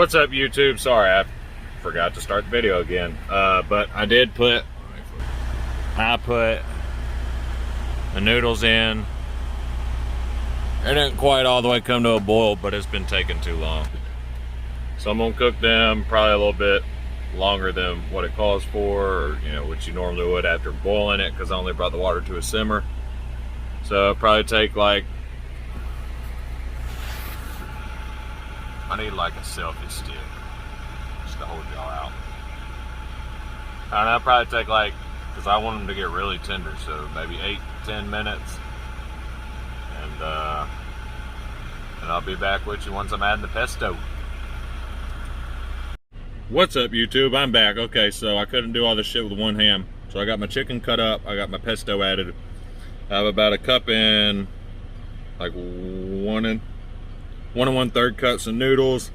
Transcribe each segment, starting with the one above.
What's up, YouTube? Sorry, I forgot to start the video again. But I put the noodles in. It didn't quite all the way come to a boil, but it's been taking too long. So I'm gonna cook them probably a little bit longer than what it calls for, or what you normally would after boiling it, because I only brought the water to a simmer. So it'll probably take like, I need like a selfie stick just to hold y'all out. And that'll probably take like, because I want them to get really tender, so maybe 8-10 minutes. And I'll be back with you once I'm adding the pesto. What's up, YouTube? I'm back. Okay, so I couldn't do all this shit with one hand. So I got my chicken cut up, I got my pesto added. I have about a cup and like 1 1/3 cups of noodles.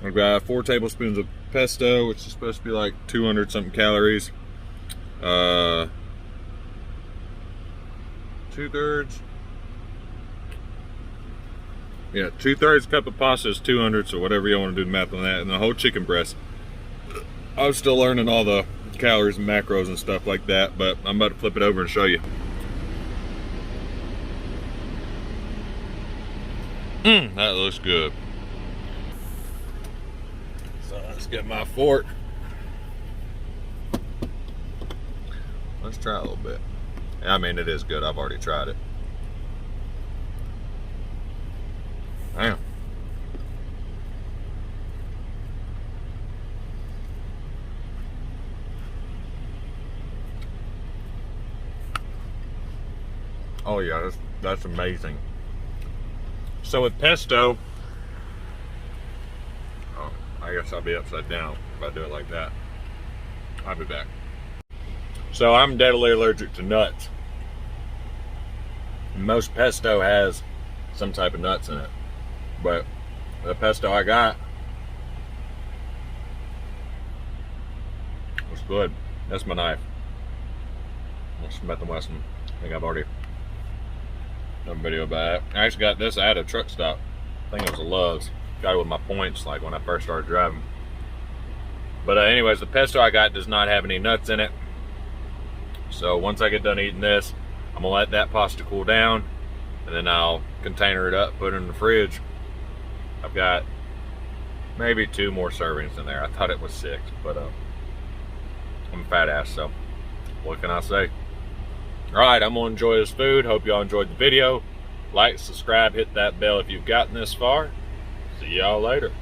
I've got 4 tablespoons of pesto, which is supposed to be like 200 something calories. 2/3. Yeah, 2/3 cup of pasta is 200, so whatever you want to do the math on that. And the whole chicken breast. I was still learning all the calories and macros and stuff like that, but I'm about to flip it over and show you. That looks good. So let's get my fork. Let's try a little bit. I mean, it is good. I've already tried it. Damn. Oh yeah, that's amazing. So with pesto, oh, I guess I'll be upside down if I do it like that. I'll be back. So I'm deadly allergic to nuts. Most pesto has some type of nuts in it, but the pesto I got was good. That's my knife. Smith & Wesson. I think I've already done a video about it. I actually got this at a truck stop. I think it was a Love's. Got it with my points, like when I first started driving. But anyways, the pesto I got does not have any nuts in it. So once I get done eating this, I'm gonna let that pasta cool down, and then I'll container it up, put it in the fridge. I've got maybe 2 more servings in there. I thought it was 6, but I'm a fat ass, so what can I say? Alright, I'm gonna enjoy this food. Hope y'all enjoyed the video. Like, subscribe, hit that bell if you've gotten this far. See y'all later.